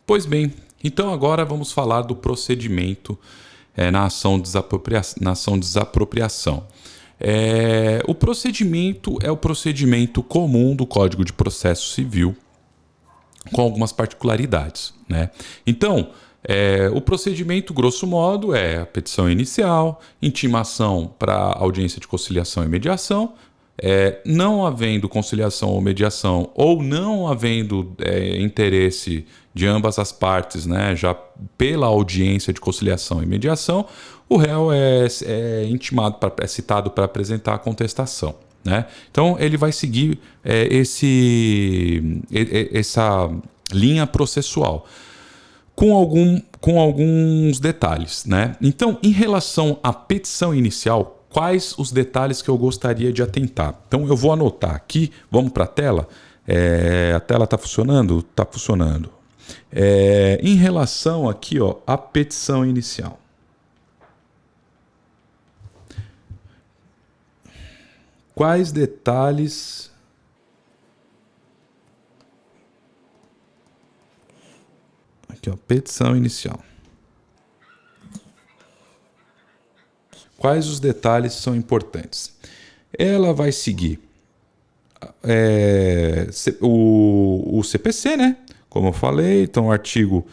Pois bem, então agora vamos falar do procedimento na ação de desapropriação. O procedimento é o procedimento comum do Código de Processo Civil, com algumas particularidades, né? Então, o procedimento, grosso modo, é a petição inicial, intimação para audiência de conciliação e mediação, não havendo conciliação ou mediação, ou não havendo interesse de ambas as partes, né, já pela audiência de conciliação e mediação, o réu é citado para apresentar a contestação, né? Então, ele vai seguir essa linha processual com alguns detalhes, né? Então, em relação à petição inicial, quais os detalhes que eu gostaria de atentar? Então, eu vou anotar aqui, vamos para a tela. A tela está funcionando? Está funcionando. Em relação aqui, à petição inicial. Quais detalhes aqui, petição inicial. Quais os detalhes são importantes? Ela vai seguir o CPC, né? Como eu falei, então artigo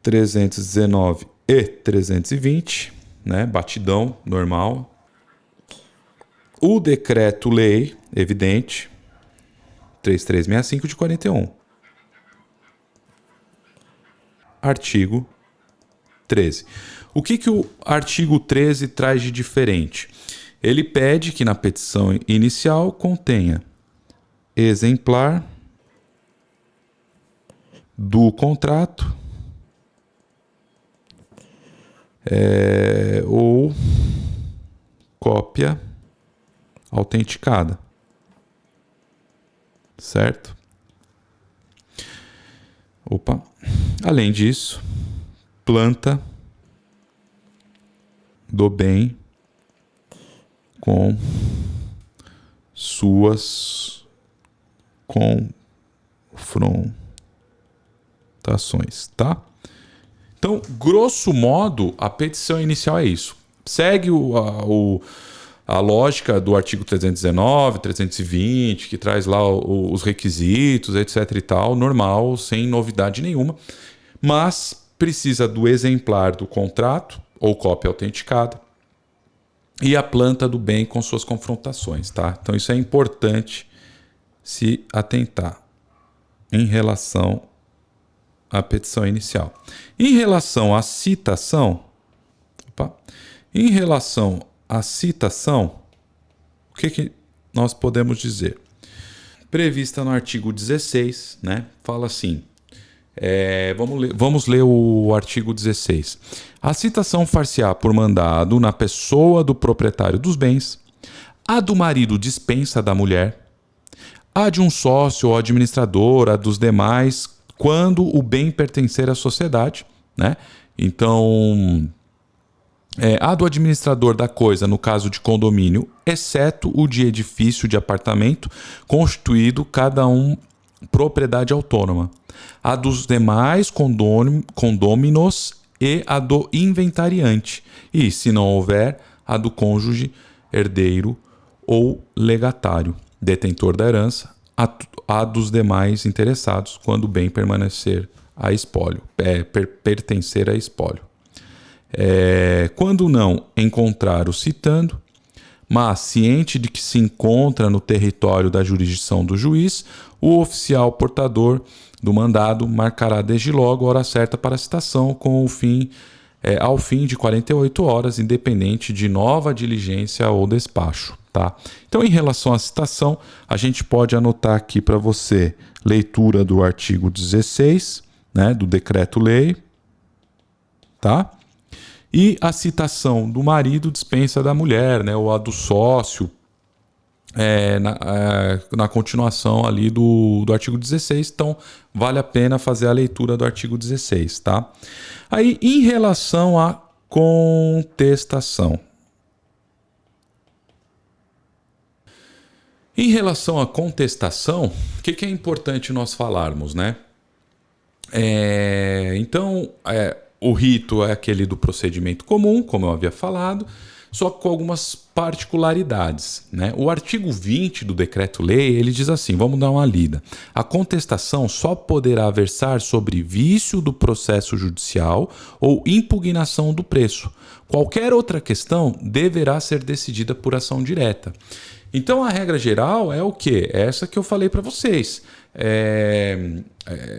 319 e 320, né? Batidão normal. O decreto-lei, evidente, 3365 de 41. Artigo 13. O que o artigo 13 traz de diferente? Ele pede que na petição inicial contenha exemplar do contrato ou cópia autenticada, certo? Além disso, planta do bem com suas confrontações, tá? Então, grosso modo, a petição inicial é isso. Segue a lógica do artigo 319, 320, que traz lá os requisitos, etc e tal, normal, sem novidade nenhuma, mas precisa do exemplar do contrato ou cópia autenticada e a planta do bem com suas confrontações, tá? Então isso é importante se atentar em relação à petição inicial. Em relação à citação, o que nós podemos dizer? Prevista no artigo 16, né? Fala assim, vamos ler o artigo 16. A citação far-se-á por mandado na pessoa do proprietário dos bens, a do marido dispensa da mulher, a de um sócio ou administrador, a dos demais, quando o bem pertencer à sociedade, né? Então, a do administrador da coisa, no caso de condomínio, exceto o de edifício de apartamento, constituído cada um propriedade autônoma, a dos demais condôminos e a do inventariante, e, se não houver, a do cônjuge, herdeiro ou legatário, detentor da herança, a dos demais interessados, quando o bem pertencer a espólio. Quando não encontrar o citando, mas ciente de que se encontra no território da jurisdição do juiz, o oficial portador do mandado marcará desde logo a hora certa para a citação ao fim de 48 horas, independente de nova diligência ou despacho, tá? Então, em relação à citação, a gente pode anotar aqui para você leitura do artigo 16, né, do decreto-lei, tá? E a citação do marido dispensa da mulher, né, ou a do sócio, na continuação ali do artigo 16. Então, vale a pena fazer a leitura do artigo 16, tá? Aí, em relação à contestação. Em relação à contestação, o que é importante nós falarmos, né? Então, o rito é aquele do procedimento comum, como eu havia falado, só com algumas particularidades, né? O artigo 20 do Decreto-Lei, ele diz assim, vamos dar uma lida. A contestação só poderá versar sobre vício do processo judicial ou impugnação do preço. Qualquer outra questão deverá ser decidida por ação direta. Então, a regra geral é o quê? É essa que eu falei para vocês.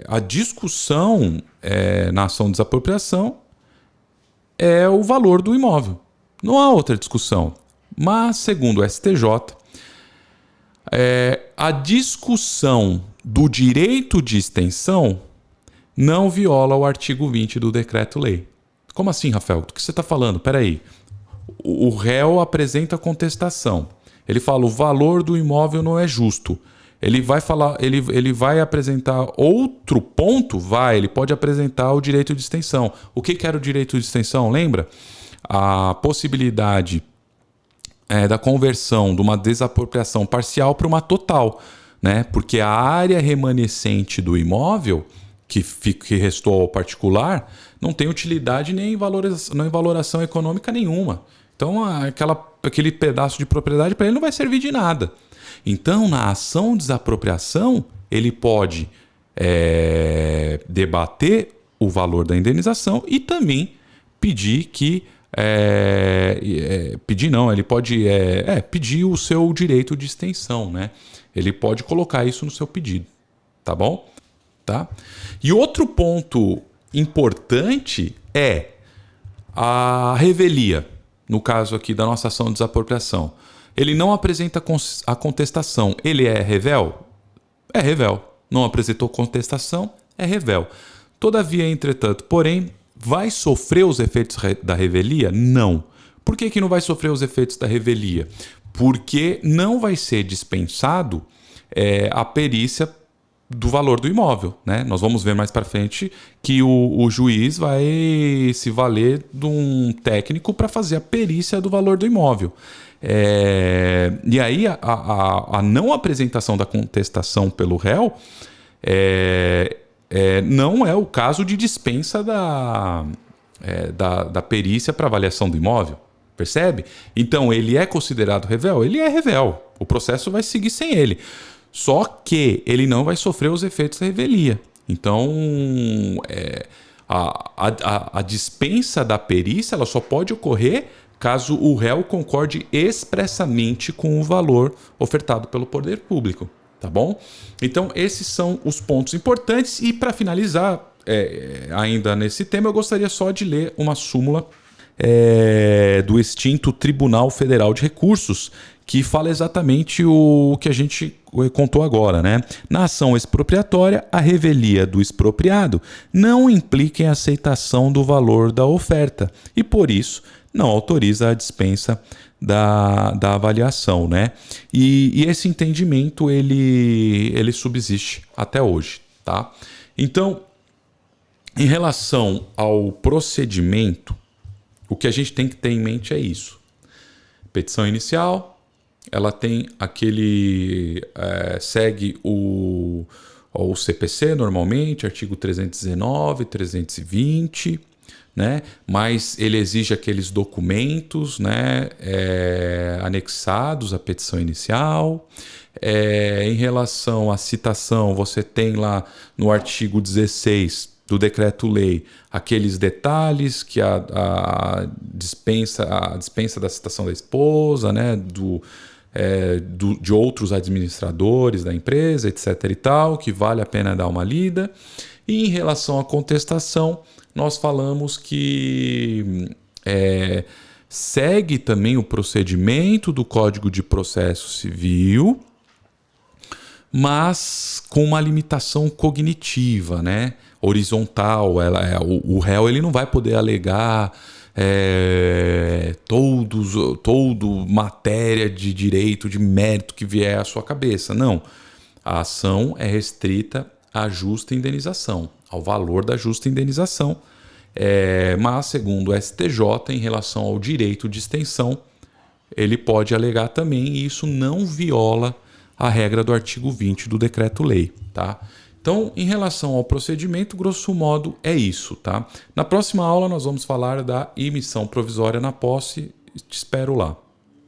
A discussão na ação de desapropriação é o valor do imóvel. Não há outra discussão. Mas, segundo o STJ, a discussão do direito de extensão não viola o artigo 20 do Decreto-Lei. Como assim, Rafael? Do que você está falando? Peraí. O réu apresenta contestação. Ele fala o valor do imóvel não é justo. Ele vai falar, ele vai apresentar outro ponto? Ele pode apresentar o direito de extensão. O que era o direito de extensão? Lembra? A possibilidade da conversão de uma desapropriação parcial para uma total, né? Porque a área remanescente do imóvel que restou ao particular não tem utilidade nem valoração econômica nenhuma. Então, aquele pedaço de propriedade para ele não vai servir de nada. Então, na ação de desapropriação, ele pode debater o valor da indenização e também pedir que ele pode pedir o seu direito de extensão, né? Ele pode colocar isso no seu pedido, tá bom? Tá? E outro ponto importante é a revelia, no caso aqui da nossa ação de desapropriação. Ele não apresenta a contestação, ele é revel? É revel. Não apresentou contestação? É revel. Todavia, entretanto, porém, vai sofrer os efeitos da revelia? Não. Por que não vai sofrer os efeitos da revelia? Porque não vai ser dispensado a perícia do valor do imóvel, né? Nós vamos ver mais para frente que o juiz vai se valer de um técnico para fazer a perícia do valor do imóvel. E aí a não apresentação da contestação pelo réu não é o caso de dispensa da perícia para avaliação do imóvel, percebe? Então ele é considerado revel? Ele é revel. O processo vai seguir sem ele. Só que ele não vai sofrer os efeitos da revelia. Então, a dispensa da perícia ela só pode ocorrer caso o réu concorde expressamente com o valor ofertado pelo poder público. Tá bom? Então, esses são os pontos importantes. E para finalizar, ainda nesse tema, eu gostaria só de ler uma súmula do extinto Tribunal Federal de Recursos, que fala exatamente o que a gente contou agora, né? Na ação expropriatória, a revelia do expropriado não implica em aceitação do valor da oferta e, por isso, não autoriza a dispensa da avaliação, né? E esse entendimento, ele subsiste até hoje, tá? Então, em relação ao procedimento, o que a gente tem que ter em mente é isso. Petição inicial, ela tem segue o CPC normalmente, artigo 319, 320, né? Mas ele exige aqueles documentos, né? Anexados à petição inicial. Em relação à citação, você tem lá no artigo 16 do Decreto-Lei aqueles detalhes que a dispensa da citação da esposa, né? De outros administradores da empresa, etc. e tal, que vale a pena dar uma lida. E em relação à contestação, nós falamos que segue também o procedimento do Código de Processo Civil, mas com uma limitação cognitiva, né? Horizontal. O réu ele não vai poder alegar todo matéria de direito, de mérito que vier à sua cabeça. Não. A ação é restrita à justa indenização, ao valor da justa indenização. Mas, segundo o STJ, em relação ao direito de extensão, ele pode alegar também, e isso não viola a regra do artigo 20 do Decreto-Lei, tá? Então, Então, em relação ao procedimento, grosso modo é isso, tá? Na próxima aula nós vamos falar da emissão provisória na posse. Te espero lá.